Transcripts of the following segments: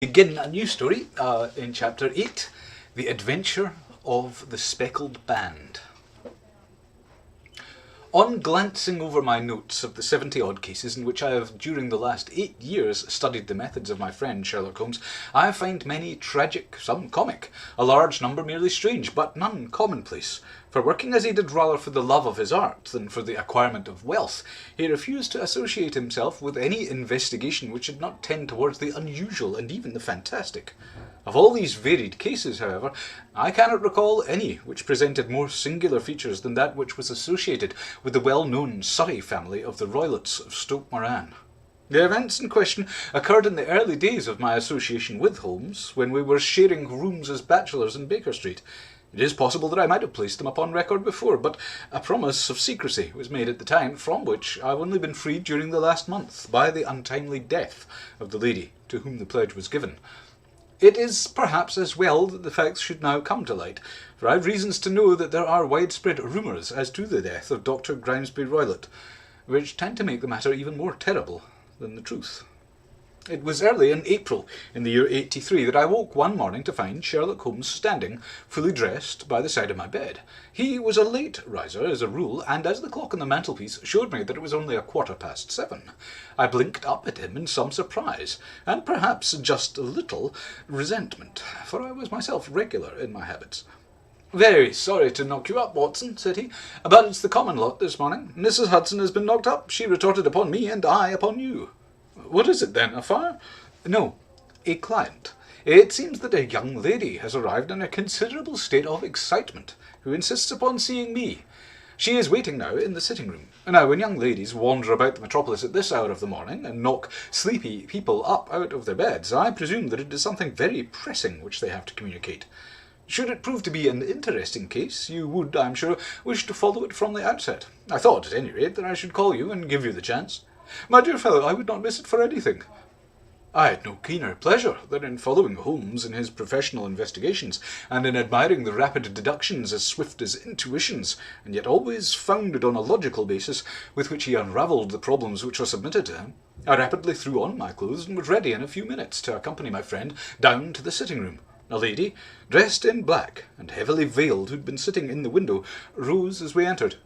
Begin a new story in Chapter 8, The Adventure of the Speckled Band. On glancing over my notes of the 70-odd cases in which I have during the last 8 years studied the methods of my friend Sherlock Holmes, I find many tragic, some comic, a large number merely strange, but none commonplace. For working as he did rather for the love of his art than for the acquirement of wealth, he refused to associate himself with any investigation which did not tend towards the unusual and even the fantastic. Of all these varied cases, however, I cannot recall any which presented more singular features than that which was associated with the well-known Surrey family of the Roylotts of Stoke Moran. The events in question occurred in the early days of my association with Holmes, when we were sharing rooms as bachelors in Baker Street. It is possible that I might have placed them upon record before, but a promise of secrecy was made at the time, from which I have only been freed during the last month by the untimely death of the lady to whom the pledge was given. It is perhaps as well that the facts should now come to light, for I have reasons to know that there are widespread rumours as to the death of Dr. Grimesby Roylott, which tend to make the matter even more terrible than the truth. It was early in April, in the year 83, that I woke one morning to find Sherlock Holmes standing, fully dressed, by the side of my bed. He was a late riser, as a rule, and as the clock on the mantelpiece showed me that it was only 7:15, I blinked up at him in some surprise, and perhaps just a little resentment, for I was myself regular in my habits. "Very sorry to knock you up, Watson," said he, "but it's the common lot this morning. Mrs. Hudson has been knocked up. She retorted upon me, and I upon you." "What is it, then? A fire?" "No, a client. It seems that a young lady has arrived in a considerable state of excitement, who insists upon seeing me. She is waiting now in the sitting-room. Now, when young ladies wander about the metropolis at this hour of the morning, and knock sleepy people up out of their beds, I presume that it is something very pressing which they have to communicate. Should it prove to be an interesting case, you would, I am sure, wish to follow it from the outset. I thought, at any rate, that I should call you and give you the chance. My dear fellow, I would not miss it for anything." I had no keener pleasure than in following Holmes in his professional investigations, and in admiring the rapid deductions as swift as intuitions, and yet always founded on a logical basis, with which he unravelled the problems which were submitted to him. I rapidly threw on my clothes and was ready in a few minutes to accompany my friend down to the sitting-room. A lady, dressed in black and heavily veiled, who had been sitting in the window, rose as we entered.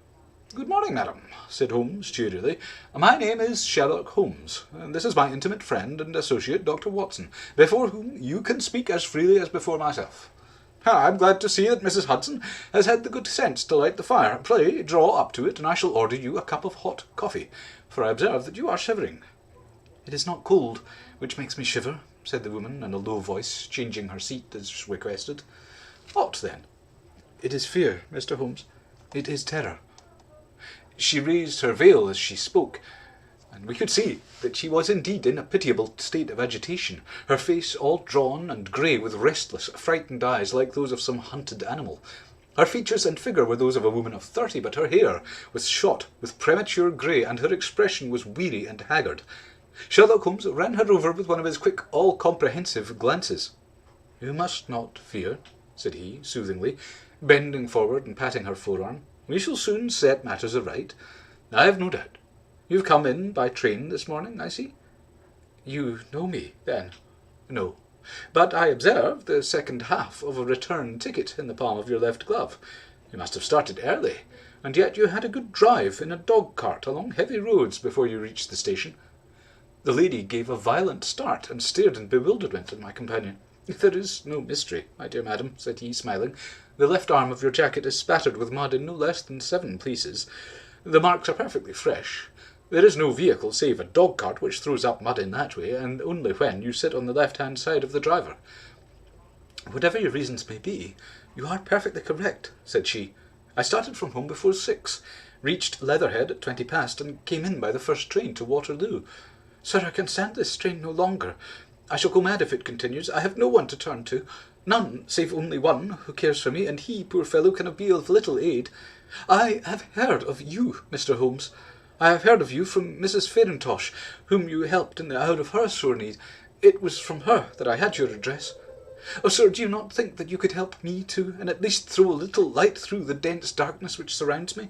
"Good morning, madam," said Holmes cheerily. "My name is Sherlock Holmes, and this is my intimate friend and associate, Dr. Watson, before whom you can speak as freely as before myself. I am glad to see that Mrs. Hudson has had the good sense to light the fire. Pray draw up to it, and I shall order you a cup of hot coffee, for I observe that you are shivering." "It is not cold which makes me shiver," said the woman in a low voice, changing her seat as requested. "What, then?" "It is fear, Mr. Holmes. It is terror." She raised her veil as she spoke, and we could see that she was indeed in a pitiable state of agitation, her face all drawn and grey, with restless, frightened eyes like those of some hunted animal. Her features and figure were those of a woman of 30, but her hair was shot with premature grey, and her expression was weary and haggard. Sherlock Holmes ran her over with one of his quick, all-comprehensive glances. "You must not fear," said he, soothingly, bending forward and patting her forearm. "We shall soon set matters aright, I have no doubt. You've come in by train this morning, I see." "You know me, then?" "No, but I observe the second half of a return ticket in the palm of your left glove. You must have started early, and yet you had a good drive in a dog-cart along heavy roads before you reached the station." The lady gave a violent start and stared in bewilderment at my companion. "There is no mystery, my dear madam," said he, smiling. "The left arm of your jacket is spattered with mud in no less than 7 places. The marks are perfectly fresh. There is no vehicle save a dog-cart which throws up mud in that way, and only when you sit on the left-hand side of the driver." "Whatever your reasons may be, you are perfectly correct," said she. "I started from home before 6, reached Leatherhead at 20 past, and came in by the first train to Waterloo. Sir, I can stand this strain no longer. I shall go mad if it continues. I have no one to turn to, none save only one who cares for me, and he, poor fellow, can be of little aid. I have heard of you, Mr. Holmes. I have heard of you from Mrs. Farintosh, whom you helped in the hour of her sore need. It was from her that I had your address. Oh, sir, do you not think that you could help me too, and at least throw a little light through the dense darkness which surrounds me?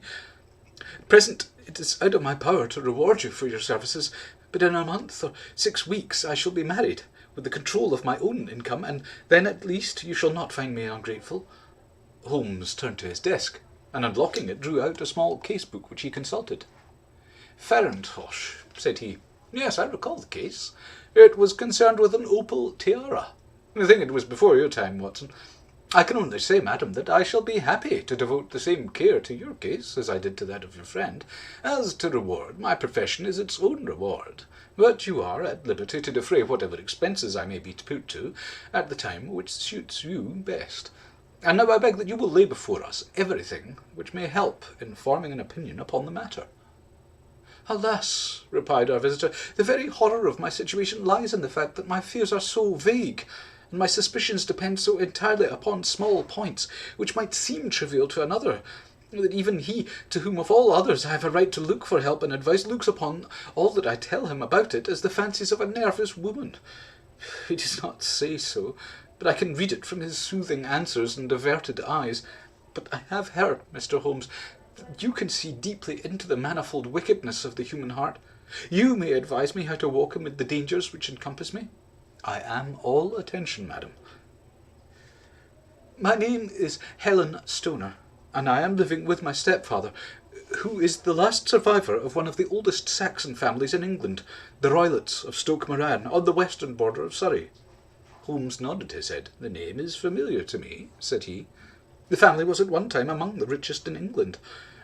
At present it is out of my power to reward you for your services, but in a month or 6 weeks I shall be married, with the control of my own income, and then at least you shall not find me ungrateful." Holmes turned to his desk, and unlocking it, drew out a small case-book which he consulted. "Farintosh," said he. "Yes, I recall the case. It was concerned with an opal tiara. I think it was before your time, Watson. I can only say, madam, that I shall be happy to devote the same care to your case as I did to that of your friend. As to reward, my profession is its own reward, but you are at liberty to defray whatever expenses I may be put to at the time which suits you best. And now I beg that you will lay before us everything which may help in forming an opinion upon the matter." "Alas," replied our visitor, "the very horror of my situation lies in the fact that my fears are so vague, and my suspicions depend so entirely upon small points, which might seem trivial to another, that even he, to whom of all others I have a right to look for help and advice, looks upon all that I tell him about it as the fancies of a nervous woman. He does not say so, but I can read it from his soothing answers and averted eyes. But I have heard, Mr. Holmes, that you can see deeply into the manifold wickedness of the human heart. You may advise me how to walk amid the dangers which encompass me." "I am all attention, madam." "My name is Helen Stoner, and I am living with my stepfather, who is the last survivor of one of the oldest Saxon families in England, the Roylotts of Stoke Moran, on the western border of Surrey." Holmes nodded his head. "The name is familiar to me," said he. "The family was at one time among the richest in England,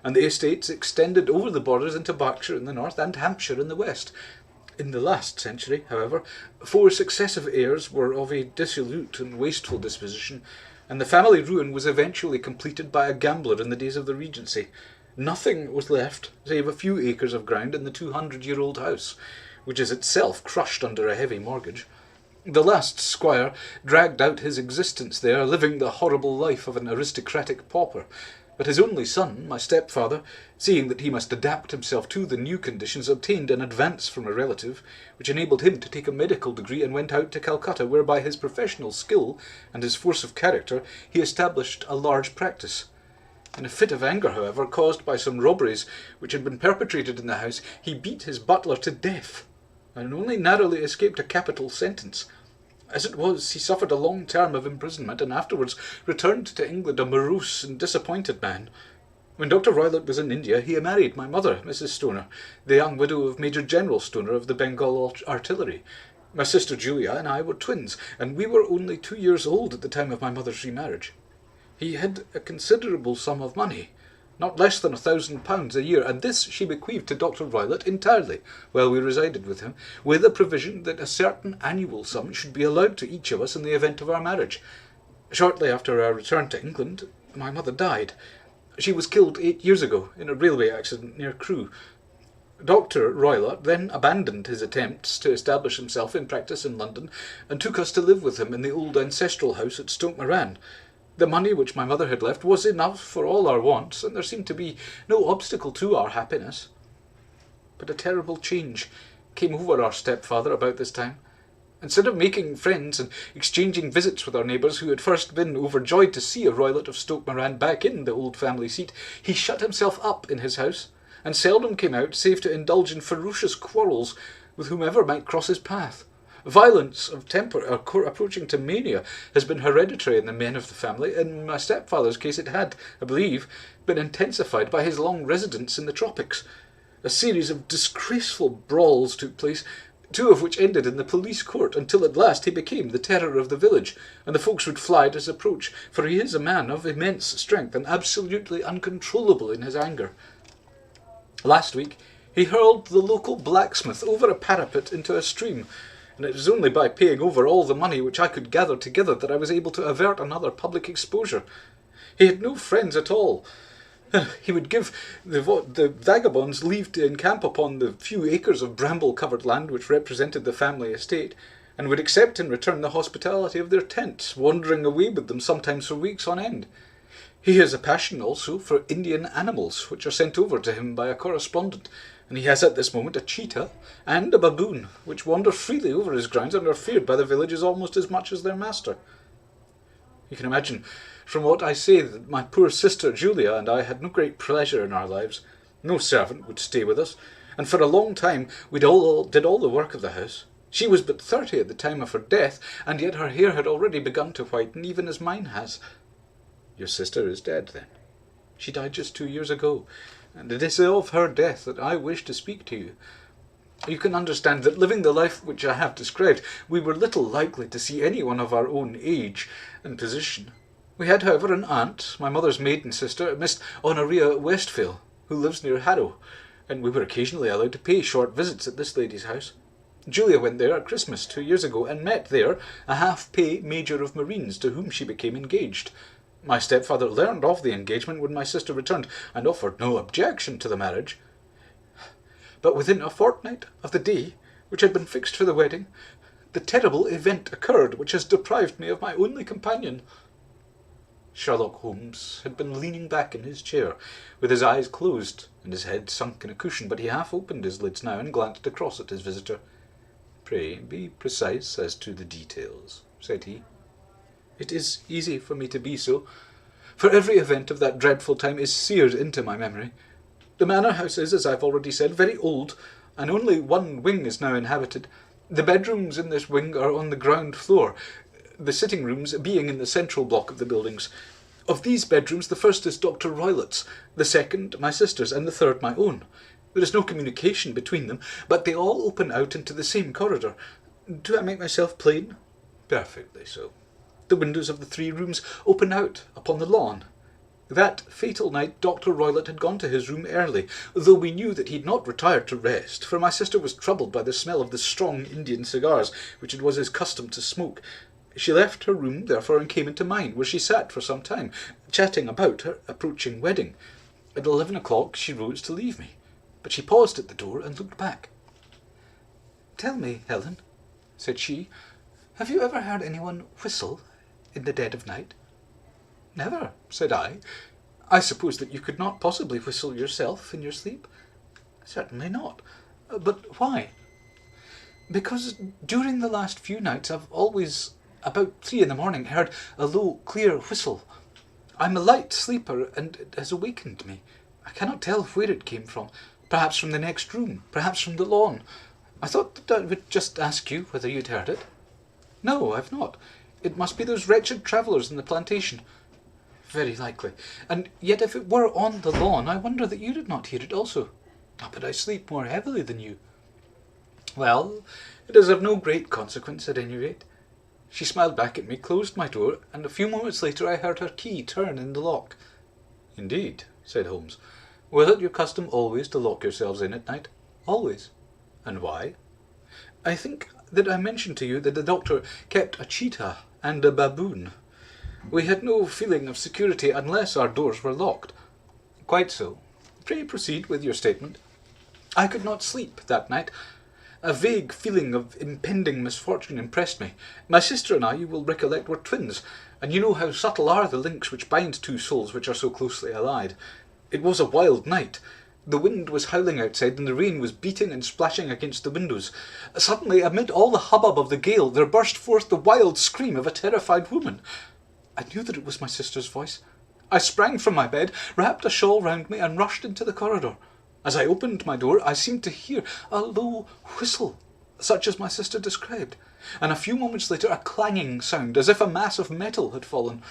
and the estates extended over the borders into Berkshire in the north and Hampshire in the west. In the last century, however, 4 successive heirs were of a dissolute and wasteful disposition, and the family ruin was eventually completed by a gambler in the days of the Regency. Nothing was left save a few acres of ground in the 200-year-old house, which is itself crushed under a heavy mortgage. The last squire dragged out his existence there, living the horrible life of an aristocratic pauper, but his only son, my stepfather, seeing that he must adapt himself to the new conditions, obtained an advance from a relative, which enabled him to take a medical degree, and went out to Calcutta, where by his professional skill and his force of character he established a large practice. In a fit of anger, however, caused by some robberies which had been perpetrated in the house, he beat his butler to death, and only narrowly escaped a capital sentence. As it was, he suffered a long term of imprisonment, and afterwards returned to England a morose and disappointed man. When Dr. Roylott was in India, he married my mother, Mrs. Stoner, the young widow of Major General Stoner of the Bengal Artillery. My sister Julia and I were twins, and we were only 2 years old at the time of my mother's remarriage. He had a considerable sum of money, not less than £1,000 a year, and this she bequeathed to Dr. Roylott entirely, while we resided with him, with a provision that a certain annual sum should be allowed to each of us in the event of our marriage. Shortly after our return to England, my mother died. She was killed 8 years ago in a railway accident near Crewe. Dr. Roylott then abandoned his attempts to establish himself in practice in London, and took us to live with him in the old ancestral house at Stoke Moran. The money which my mother had left was enough for all our wants, and there seemed to be no obstacle to our happiness. But a terrible change came over our stepfather about this time. Instead of making friends and exchanging visits with our neighbours, who had first been overjoyed to see a Roylott of Stoke Moran back in the old family seat, he shut himself up in his house, and seldom came out save to indulge in ferocious quarrels with whomever might cross his path. Violence of temper, approaching to mania, has been hereditary in the men of the family. In my stepfather's case it had, I believe, been intensified by his long residence in the tropics. A series of disgraceful brawls took place, 2 of which ended in the police court, until at last he became the terror of the village, and the folks would fly at his approach, for he is a man of immense strength and absolutely uncontrollable in his anger. Last week he hurled the local blacksmith over a parapet into a stream, and it was only by paying over all the money which I could gather together that I was able to avert another public exposure. He had no friends at all. He would give the vagabonds leave to encamp upon the few acres of bramble-covered land which represented the family estate, and would accept in return the hospitality of their tents, wandering away with them sometimes for weeks on end. He has a passion also for Indian animals, which are sent over to him by a correspondent, and he has at this moment a cheetah and a baboon, which wander freely over his grounds and are feared by the villagers almost as much as their master. You can imagine from what I say that my poor sister Julia and I had no great pleasure in our lives. No servant would stay with us, and for a long time we did all the work of the house. She was but 30 at the time of her death, and yet her hair had already begun to whiten, even as mine has. Your sister is dead, then? She died just 2 years ago, and it is of her death that I wish to speak to you. You can understand that living the life which I have described, we were little likely to see anyone of our own age and position. We had, however, an aunt, my mother's maiden sister, Miss Honoria Westphale, who lives near Harrow, and we were occasionally allowed to pay short visits at this lady's house. Julia went there at Christmas 2 years ago, and met there a half-pay Major of Marines, to whom she became engaged. My stepfather learned of the engagement when my sister returned, and offered no objection to the marriage. But within a fortnight of the day which had been fixed for the wedding, the terrible event occurred which has deprived me of my only companion." Sherlock Holmes had been leaning back in his chair, with his eyes closed and his head sunk in a cushion, but he half opened his lids now and glanced across at his visitor. "Pray be precise as to the details," said he. "It is easy for me to be so, for every event of that dreadful time is seared into my memory. The manor house is, as I've already said, very old, and only one wing is now inhabited. The bedrooms in this wing are on the ground floor, the sitting rooms being in the central block of the buildings. Of these bedrooms, the first is Dr. Roylott's, the second my sister's, and the third my own. There is no communication between them, but they all open out into the same corridor. Do I make myself plain?" "Perfectly so. The windows of the 3 rooms open out upon the lawn. That fatal night Dr. Roylott had gone to his room early, though we knew that he had not retired to rest, for my sister was troubled by the smell of the strong Indian cigars which it was his custom to smoke. She left her room, therefore, and came into mine, where she sat for some time, chatting about her approaching wedding. At 11 o'clock she rose to leave me, but she paused at the door and looked back. "Tell me, Helen," said she, "have you ever heard anyone whistle in the dead of night?" "Never," said I. "I suppose that you could not possibly whistle yourself in your sleep?" "Certainly not. But why?" "Because during the last few nights I've always, about 3 in the morning, heard a low, clear whistle. I'm a light sleeper, and it has awakened me. I cannot tell where it came from. Perhaps from the next room, perhaps from the lawn. I thought that I would just ask you whether you'd heard it." "No, I've not. It must be those wretched travellers in the plantation." "Very likely. And yet if it were on the lawn, I wonder that you did not hear it also." "But I sleep more heavily than you." "Well, it is of no great consequence at any rate." She smiled back at me, closed my door, and a few moments later I heard her key turn in the lock. "Indeed," said Holmes. "Was it your custom always to lock yourselves in at night?" "Always." "And why?" "I think that I mentioned to you that the doctor kept a cheetah and a baboon. We had no feeling of security unless our doors were locked." "Quite so. Pray proceed with your statement." "I could not sleep that night. A vague feeling of impending misfortune impressed me. My sister and I, you will recollect, were twins, and you know how subtle are the links which bind 2 souls which are so closely allied. It was a wild night. The wind was howling outside, and the rain was beating and splashing against the windows. Suddenly, amid all the hubbub of the gale, there burst forth the wild scream of a terrified woman. I knew that it was my sister's voice. I sprang from my bed, wrapped a shawl round me, and rushed into the corridor. As I opened my door, I seemed to hear a low whistle, such as my sister described, and a few moments later a clanging sound, as if a mass of metal had fallen.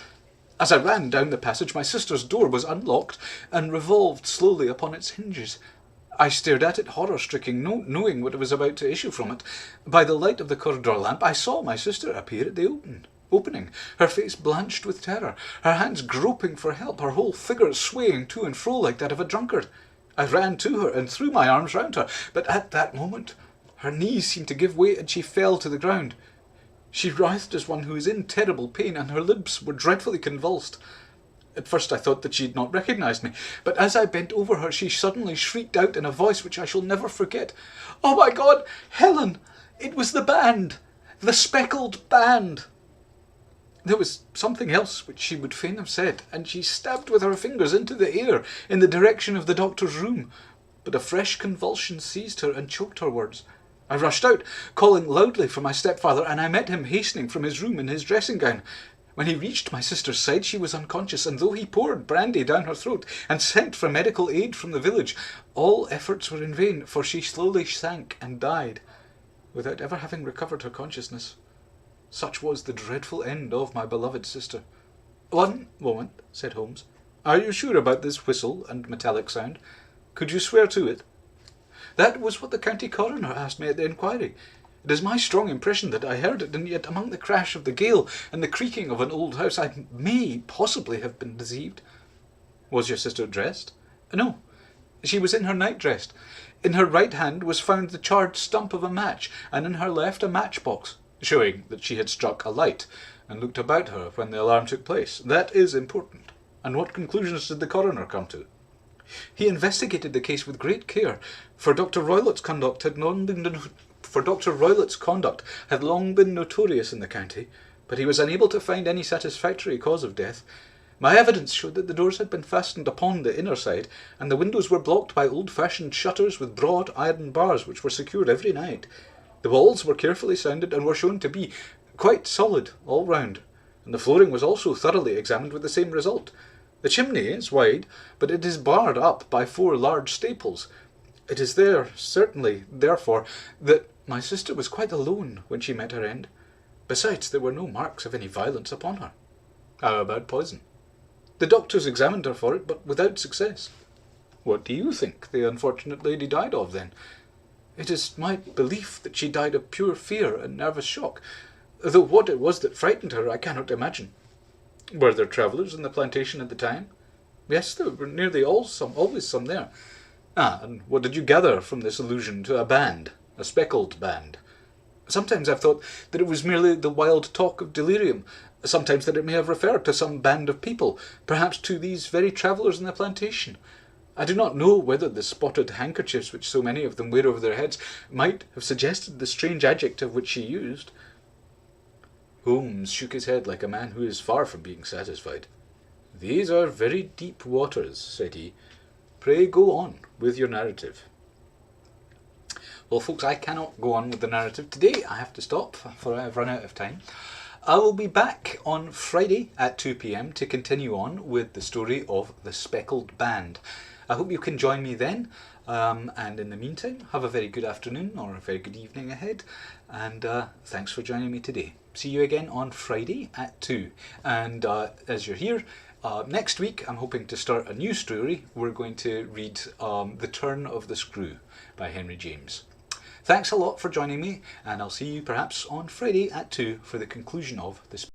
As I ran down the passage, my sister's door was unlocked and revolved slowly upon its hinges. I stared at it, horror-stricken, not knowing what was about to issue from it. By the light of the corridor lamp, I saw my sister appear at the opening, her face blanched with terror, her hands groping for help, her whole figure swaying to and fro like that of a drunkard. I ran to her and threw my arms round her, but at that moment her knees seemed to give way and she fell to the ground. She writhed as one who is in terrible pain, and her lips were dreadfully convulsed. At first I thought that she had not recognised me, but as I bent over her she suddenly shrieked out in a voice which I shall never forget, "Oh my God, Helen! It was the band! The Speckled band!" There was something else which she would fain have said, and she stabbed with her fingers into the air in the direction of the doctor's room, but a fresh convulsion seized her and choked her words. I rushed out, calling loudly for my stepfather, and I met him hastening from his room in his dressing gown. When he reached my sister's side, she was unconscious, and though he poured brandy down her throat and sent for medical aid from the village, all efforts were in vain, for she slowly sank and died. without ever having recovered her consciousness. Such was the dreadful end of my beloved sister. "One moment," said Holmes. "Are you sure about this whistle and metallic sound? Could you swear to it?" "That was what the county coroner asked me at the inquiry. It is my strong impression that I heard it, and yet among the crash of the gale and the creaking of an old house I may possibly have been deceived." "Was your sister dressed?" "No. She was in her nightdress. In her right hand was found the charred stump of a match, and in her left a matchbox, showing that she had struck a light and looked about her when the alarm took place. That is important. And what conclusions did the coroner come to?" "He investigated the case with great care, for Dr. Roylott's conduct had long been notorious in the county, but he was unable to find any satisfactory cause of death. My evidence showed that the doors had been fastened upon the inner side, and the windows were blocked by old-fashioned shutters with broad iron bars which were secured every night. The walls were carefully sounded and were shown to be quite solid all round, and the flooring was also thoroughly examined with the same result. The chimney is wide, but it is barred up by 4 large staples. It is certainly, therefore, that my sister was quite alone when she met her end. Besides, there were no marks of any violence upon her." "How about poison?" "The doctors examined her for it, but without success." "What do you think the unfortunate lady died of, then?" "It is my belief that she died of pure fear and nervous shock, though what it was that frightened her I cannot imagine." "Were there travellers in the plantation at the time?" "Yes, there were nearly always some there." "Ah, and what did you gather from this allusion to a band, a speckled band?" "Sometimes I've thought that it was merely the wild talk of delirium, sometimes that it may have referred to some band of people, perhaps to these very travellers in the plantation. I do not know whether the spotted handkerchiefs which so many of them wear over their heads might have suggested the strange adjective which she used." Holmes shook his head like a man who is far from being satisfied. "These are very deep waters," said he. "Pray go on with your narrative." Well, folks, I cannot go on with the narrative today. I have to stop, for I have run out of time. I will be back on Friday at 2 p.m. to continue on with the story of the Speckled Band. I hope you can join me then, and in the meantime, have a very good afternoon or a very good evening ahead, and thanks for joining me today. See you again on Friday at 2. And as you're here, next week I'm hoping to start a new story. We're going to read The Turn of the Screw by Henry James. Thanks a lot for joining me, and I'll see you perhaps on Friday at 2 for the conclusion of this.